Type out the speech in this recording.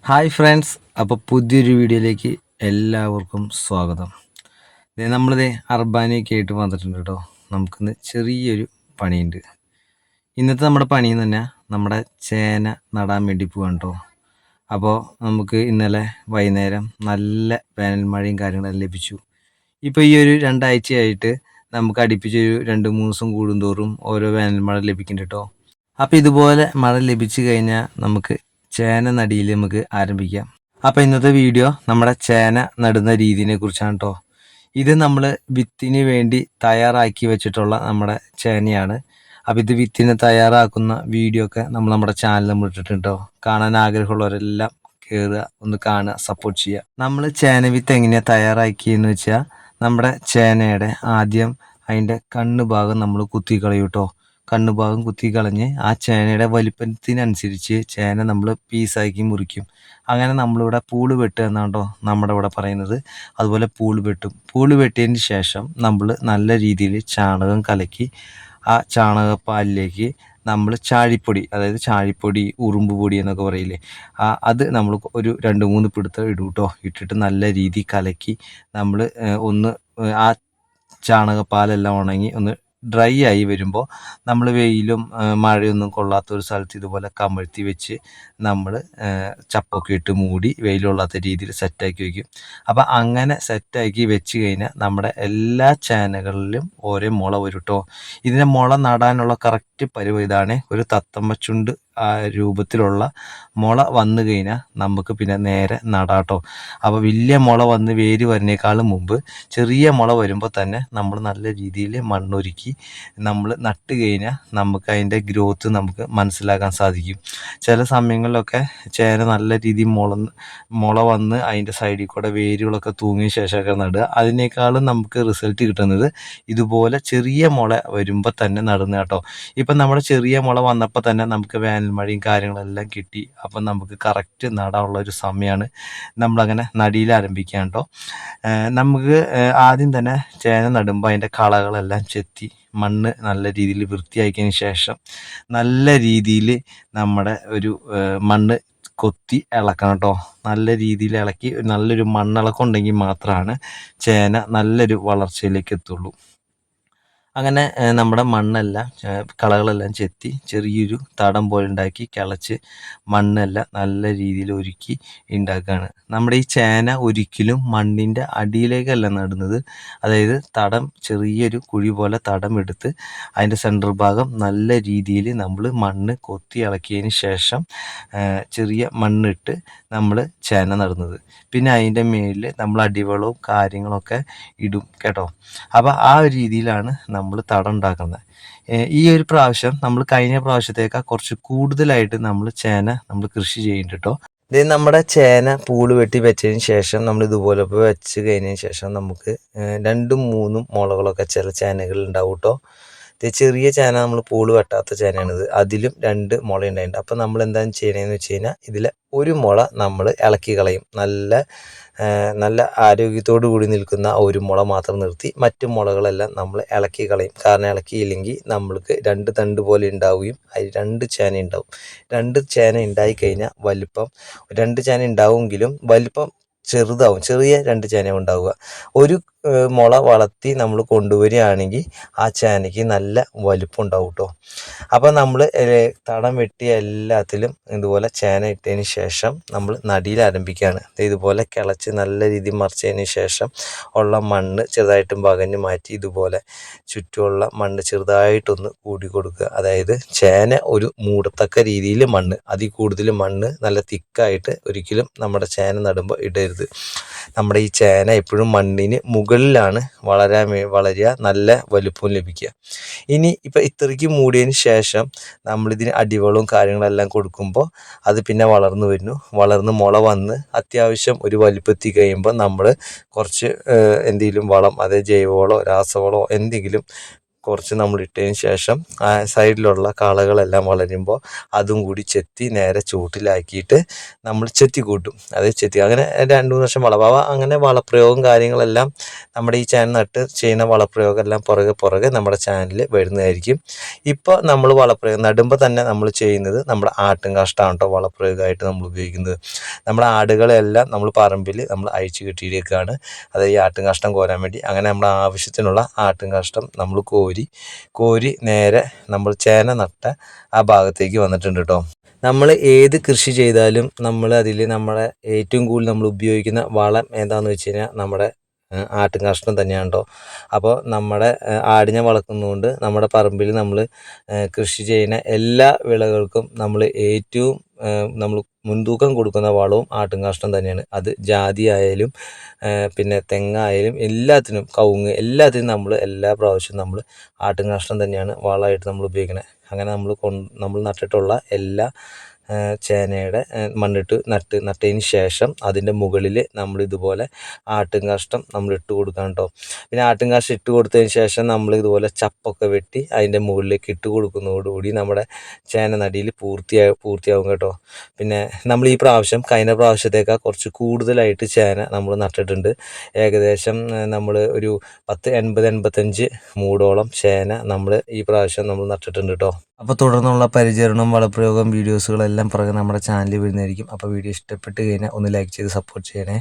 Hi friends, അപ്പോൾ പുതിയൊരു വീഡിയോയിലേക്ക് എല്ലാവർക്കും സ്വാഗതം. നമ്മളിത് അർബാനയൊക്കെ ആയിട്ട് വന്നിട്ടുണ്ട് കേട്ടോ. നമുക്കിന്ന് ചെറിയൊരു പണിയുണ്ട്. ഇന്നത്തെ നമ്മുടെ പണി എന്ന് പറഞ്ഞാൽ നമ്മുടെ ചേന നടാൻ വേണ്ടി പോകാൻ കേട്ടോ. അപ്പോൾ നമുക്ക് ഇന്നലെ വൈകുന്നേരം നല്ല വേനൽ മഴയും കാര്യങ്ങളെല്ലാം ലഭിച്ചു. ഇപ്പോൾ ഈ ഒരു രണ്ടാഴ്ചയായിട്ട് നമുക്ക് അടുപ്പിച്ചൊരു 2-3 ദിവസം കൂടുന്തോറും ഓരോ വേനൽ മഴ ലഭിക്കുന്നുണ്ട് കേട്ടോ. അപ്പോൾ ഇതുപോലെ മഴ ലഭിച്ചു കഴിഞ്ഞാൽ നമുക്ക് ചേന നടിയിൽ നമുക്ക് ആരംഭിക്കാം. അപ്പോൾ ഇന്നത്തെ വീഡിയോ നമ്മുടെ ചേന നടുന്ന രീതിയെ കുറിച്ചാണ് കേട്ടോ. ഇത് നമ്മൾ വിത്തിന് വേണ്ടി തയ്യാറാക്കി വെച്ചിട്ടുള്ള നമ്മുടെ ചേനയാണ്. അപ്പോൾ ഇത് വിത്തിന് തയ്യാറാക്കുന്ന വീഡിയോ ഒക്കെ നമ്മുടെ ചാനൽ നമ്മൾ ഇട്ടിട്ടുണ്ട് കേട്ടോ. കാണാൻ ആഗ്രഹമുള്ളവരെല്ലാം കയറുക, ഒന്ന് കാണുക, സപ്പോർട്ട് ചെയ്യുക. നമ്മൾ ചേന വിത്ത് എങ്ങനെയാണ് തയ്യാറാക്കിയെന്ന് വെച്ചാൽ നമ്മുടെ ചേനയുടെ ആദ്യം അതിൻ്റെ കണ്ണ് ഭാഗം നമ്മൾ കുത്തിക്കളയും കേട്ടോ. കണ്ണുഭാഗം കുത്തിക്കളഞ്ഞ് ആ ചേനയുടെ വലിപ്പത്തിനനുസരിച്ച് ചേന നമ്മൾ പീസാക്കി മുറിക്കും. അങ്ങനെ നമ്മളിവിടെ പൂള് വെട്ടുക എന്നാണോ നമ്മുടെ ഇവിടെ പറയുന്നത്. അതുപോലെ പൂള് വെട്ടും. പൂള് വെട്ടിയതിന് ശേഷം നമ്മൾ നല്ല രീതിയിൽ ചാണകം കലക്കി ആ ചാണകപ്പാലിലേക്ക് നമ്മൾ ചാഴിപ്പൊടി, അതായത് ചാഴിപ്പൊടി, ഉറുമ്പ് പൊടി എന്നൊക്കെ പറയില്ലേ, അത് നമ്മൾ ഒരു 2-3 പിടുത്തം ഇടും കേട്ടോ. ഇട്ടിട്ട് നല്ല രീതിയിൽ കലക്കി നമ്മൾ ഒന്ന് ആ ചാണകപ്പാലെല്ലാം ഉണങ്ങി ഒന്ന് ഡ്രൈ ആയി വരുമ്പോൾ നമ്മൾ വെയിലും മഴയൊന്നും കൊള്ളാത്ത ഒരു സ്ഥലത്ത് ഇതുപോലെ കമഴ്ത്തി വെച്ച് നമ്മൾ ചപ്പൊക്കെ ഇട്ട് മൂടി വെയിൽ കൊള്ളാത്ത രീതിയിൽ സെറ്റാക്കി വയ്ക്കും. അപ്പം അങ്ങനെ സെറ്റാക്കി വെച്ച് കഴിഞ്ഞാൽ നമ്മുടെ എല്ലാ ചേനകളിലും ഓരോ മുള വരും കേട്ടോ. ഇതിനെ മുള നടാനുള്ള കറക്റ്റ് പരുവം ഇതാണ്. ഒരു തത്തമ്മച്ചുണ്ട് ആ രൂപത്തിലുള്ള മുള വന്നു കഴിഞ്ഞാൽ നമുക്ക് പിന്നെ നേരെ നടാട്ടോ. അപ്പോൾ വലിയ മുള വന്ന് വേര് വരുന്നേക്കാളും മുമ്പ് ചെറിയ മുള വരുമ്പോൾ തന്നെ നമ്മൾ നല്ല രീതിയിൽ മണ്ണൊരുക്കി നമ്മൾ നട്ട് കഴിഞ്ഞാൽ നമുക്ക് അതിൻ്റെ ഗ്രോത്ത് നമുക്ക് മനസ്സിലാക്കാൻ സാധിക്കും. ചില സമയങ്ങളിലൊക്കെ ചേന നല്ല രീതിയിൽ മുള വന്ന് അതിൻ്റെ സൈഡിൽ കൂടെ വേരുകളൊക്കെ തൂങ്ങിയ ശേഷമൊക്കെ നടുക. അതിനേക്കാളും നമുക്ക് റിസൾട്ട് കിട്ടുന്നത് ഇതുപോലെ ചെറിയ മുള വരുമ്പോൾ തന്നെ നടുന്ന കേട്ടോ. ഇപ്പം നമ്മുടെ ചെറിയ മുള വന്നപ്പോൾ തന്നെ നമുക്ക് വേനൽ മഴയും കാര്യങ്ങളെല്ലാം കിട്ടി. അപ്പം നമുക്ക് കറക്റ്റ് നടാനുള്ള ഒരു സമയമാണ്. നമ്മളങ്ങനെ നടിയിൽ ആരംഭിക്കാം കേട്ടോ. നമുക്ക് ആദ്യം തന്നെ ചേന നടുമ്പോൾ അതിൻ്റെ കളകളെല്ലാം ചെത്തി മണ്ണ് നല്ല രീതിയിൽ വൃത്തിയാക്കിയതിന് ശേഷം നല്ല രീതിയിൽ നമ്മുടെ ഒരു മണ്ണ് കൊത്തി ഇളക്കണം കേട്ടോ. നല്ല രീതിയിൽ ഇളക്കി നല്ലൊരു മണ്ണിളക്കം ഉണ്ടെങ്കിൽ മാത്രമാണ് ചേന നല്ലൊരു വളർച്ചയിലേക്ക് എത്തുള്ളൂ. അങ്ങനെ നമ്മുടെ മണ്ണെല്ലാം കളകളെല്ലാം ചെത്തി ചെറിയൊരു തടം പോലെ ഉണ്ടാക്കി കിളച്ച് മണ്ണെല്ലാം നല്ല രീതിയിൽ ഒരുക്കി ഉണ്ടാക്കുകയാണ്. നമ്മുടെ ഈ ചേന ഒരിക്കലും മണ്ണിൻ്റെ അടിയിലേക്കല്ല നടുന്നത്. അതായത് തടം ചെറിയൊരു കുഴി പോലെ തടം എടുത്ത് അതിൻ്റെ സെൻറ്റർ ഭാഗം നല്ല രീതിയിൽ നമ്മൾ മണ്ണ് കൊത്തി ഇളക്കിയതിന് ശേഷം ചെറിയ മണ്ണിട്ട് നമ്മൾ ചേന നടുന്നത്. പിന്നെ അതിൻ്റെ മേലിൽ നമ്മൾ അടിവളവും കാര്യങ്ങളൊക്കെ ഇടും കേട്ടോ. അപ്പോൾ ആ ഒരു രീതിയിലാണ് നമ്മൾ തടം ഉണ്ടാക്കുന്നത്. ഈ ഒരു പ്രാവശ്യം നമ്മൾ കഴിഞ്ഞ പ്രാവശ്യത്തേക്കാൾ കുറച്ച് കൂടുതലായിട്ട് നമ്മൾ ചേന നമ്മൾ കൃഷി ചെയ്യുന്നുണ്ട് കേട്ടോ. ഇത് നമ്മുടെ ചേന പൂള് വെട്ടി വെച്ചതിന് ശേഷം നമ്മൾ ഇതുപോലെ വെച്ച് കഴിഞ്ഞതിന് ശേഷം നമുക്ക് 2-3 മുളകളൊക്കെ ചില ചേനകൾ ഉണ്ടാവും കേട്ടോ. ഇത് ചെറിയ ചേന നമ്മൾ പൂള് വെട്ടാത്ത ചേനയാണിത്. അതിലും 2 മുള ഉണ്ടായിട്ടുണ്ട്. അപ്പോൾ നമ്മൾ എന്താണ് ചെയ്യണമെന്ന് വെച്ച് കഴിഞ്ഞാൽ ഇതിൽ ഒരു മുള നമ്മൾ ഇളക്കി കളയും. നല്ല ആരോഗ്യത്തോടു കൂടി നിൽക്കുന്ന ഒരു മുള മാത്രം നിർത്തി മറ്റു മുളകളെല്ലാം നമ്മൾ ഇളക്കി കളയും. കാരണം ഇളക്കിയില്ലെങ്കിൽ നമ്മൾക്ക് 2 തണ്ട് പോലെ ഉണ്ടാവുകയും അതിൽ 2 ചേന ഉണ്ടാവും. 2 ചേന ഉണ്ടായിക്കഴിഞ്ഞാൽ വലിപ്പം 2 ചേന ഉണ്ടാവുമെങ്കിലും വലിപ്പം ചെറുതാവും. ചെറിയ 2 ചേന ഉണ്ടാവുക. ഒരു മുള വളർത്തി നമ്മൾ കൊണ്ടുവരികയാണെങ്കിൽ ആ ചേനയ്ക്ക് നല്ല വലിപ്പം ഉണ്ടാവും കേട്ടോ. അപ്പോൾ നമ്മൾ തടം വെട്ടിയ എല്ലാത്തിലും ഇതുപോലെ ചേന ഇട്ടതിന് ശേഷം നമ്മൾ നടിയിൽ ആരംഭിക്കുകയാണ്. ഇതുപോലെ കിളച്ച് നല്ല രീതിയിൽ മറിച്ചതിന് ശേഷം ഉള്ള മണ്ണ് ചെറുതായിട്ടും പകഞ്ഞ് മാറ്റി ഇതുപോലെ ചുറ്റുമുള്ള മണ്ണ് ചെറുതായിട്ടൊന്ന് കൂടി കൊടുക്കുക. അതായത് ചേന ഒരു മൂടത്തക്ക രീതിയിൽ മണ്ണ്, അതിൽ കൂടുതൽ മണ്ണ് നല്ല തിക്കായിട്ട് ഒരിക്കലും നമ്മുടെ ചേന നടുമ്പോൾ ഇടരുത്. നമ്മുടെ ഈ ചേന എപ്പോഴും മണ്ണിന് മുകളിലാണ് വളരുക, നല്ല വലുപ്പം ലഭിക്കുക. ഇനി ഇപ്പം ഇത്രയ്ക്ക് മൂടിയതിന് ശേഷം നമ്മളിതിന് അടിവളവും കാര്യങ്ങളെല്ലാം കൊടുക്കുമ്പോൾ അത് പിന്നെ വളർന്ന് മുള വന്ന് അത്യാവശ്യം ഒരു വലിപ്പത്തിൽ കഴിയുമ്പോൾ നമ്മൾ കുറച്ച് എന്തെങ്കിലും വളം, അതായത് ജൈവവളമോ രാസവളമോ എന്തെങ്കിലും കുറച്ച് നമ്മൾ ഇട്ടതിന് ശേഷം ആ സൈഡിലുള്ള കളകളെല്ലാം വളരുമ്പോൾ അതും കൂടി ചെത്തി നേരെ ചൂട്ടിലാക്കിയിട്ട് നമ്മൾ ചെത്തി കൂട്ടും. അത് ചെത്തി അങ്ങനെ 2-3 വർഷം അങ്ങനെ വളപ്രയോഗവും കാര്യങ്ങളെല്ലാം നമ്മുടെ ഈ ചാനൽ നട്ട് ചെയ്യുന്ന വളപ്രയോഗം എല്ലാം പുറകെ നമ്മുടെ ചാനലിൽ വരുന്നതായിരിക്കും. ഇപ്പോൾ നമ്മൾ വളപ്രയോഗം നടുമ്പോൾ തന്നെ നമ്മൾ ചെയ്യുന്നത് നമ്മുടെ ആട്ടും കാഷ്ടമാണ് കേട്ടോ വളപ്രയോഗമായിട്ട് നമ്മൾ ഉപയോഗിക്കുന്നത്. നമ്മുടെ ആടുകളെല്ലാം നമ്മൾ പറമ്പിൽ നമ്മൾ അഴിച്ചു കെട്ടിയിരിക്കുകയാണ്, അത് ഈ ആട്ടും കാഷ്ടം കോരാൻ വേണ്ടി. അങ്ങനെ നമ്മുടെ ആവശ്യത്തിനുള്ള ആട്ടും കാഷ്ടം നമ്മൾ കോരി നേരെ നമ്മൾ ചേന നട്ട ആ ഭാഗത്തേക്ക് വന്നിട്ടുണ്ട് കേട്ടോ. നമ്മൾ ഏത് കൃഷി ചെയ്താലും നമ്മൾ അതിൽ നമ്മളെ ഏറ്റവും കൂടുതൽ നമ്മൾ ഉപയോഗിക്കുന്ന വളം എന്താണെന്ന് വെച്ച് കഴിഞ്ഞാൽ നമ്മുടെ ആട്ടും കാഷ്ടം തന്നെയാണ് കേട്ടോ. അപ്പോൾ നമ്മുടെ ആടിനെ വളർത്തുന്നതുകൊണ്ട് നമ്മുടെ പറമ്പിൽ നമ്മൾ കൃഷി ചെയ്യുന്ന എല്ലാ വിളകൾക്കും നമ്മൾ ഏറ്റവും നമ്മൾ മുൻതൂക്കം കൊടുക്കുന്ന വളവും ആട്ടും കാഷ്ടം തന്നെയാണ്. അത് ജാതി ആയാലും പിന്നെ തെങ്ങായാലും എല്ലാത്തിനും കവുങ്ങ് എല്ലാത്തിനും നമ്മൾ എല്ലാ പ്രാവശ്യവും നമ്മൾ ആട്ടും കാഷ്ടം തന്നെയാണ് വളമായിട്ട് നമ്മൾ ഉപയോഗിക്കുന്നത്. അങ്ങനെ നമ്മൾ നട്ടിട്ടുള്ള എല്ലാ ചേനയുടെ മണ്ണിട്ട് നട്ടതിന് ശേഷം അതിൻ്റെ മുകളിൽ നമ്മളിതുപോലെ ആട്ടും കാഷ്ടം നമ്മൾ ഇട്ട് കൊടുക്കണം കേട്ടോ. പിന്നെ ആട്ടും കാഷ്ടം ഇട്ട് കൊടുത്തതിന് ശേഷം നമ്മൾ ഇതുപോലെ ചപ്പൊക്കെ വെട്ടി അതിൻ്റെ മുകളിലേക്ക് ഇട്ട് കൊടുക്കുന്നതോടുകൂടി നമ്മുടെ ചേന നടിയിൽ പൂർത്തിയാവും കേട്ടോ. പിന്നെ നമ്മൾ ഈ പ്രാവശ്യം കഴിഞ്ഞ പ്രാവശ്യത്തേക്കാൾ കുറച്ച് കൂടുതലായിട്ട് ചേന നമ്മൾ നട്ടിട്ടുണ്ട്. ഏകദേശം നമ്മൾ ഒരു 85 മൂടോളം ചേന നമ്മൾ ഈ പ്രാവശ്യം നമ്മൾ നട്ടിട്ടുണ്ട് കേട്ടോ. അപ്പോൾ തുടർന്നുള്ള പരിചരണവും വളപ്രയോഗം വീഡിയോസുകളെല്ലാം പുറകെ നമ്മുടെ ചാനലിൽ വരുന്നതായിരിക്കും. അപ്പോൾ വീഡിയോ ഇഷ്ടപ്പെട്ട് കഴിഞ്ഞാൽ ഒന്ന് ലൈക്ക് ചെയ്ത് സപ്പോർട്ട് ചെയ്യണേ.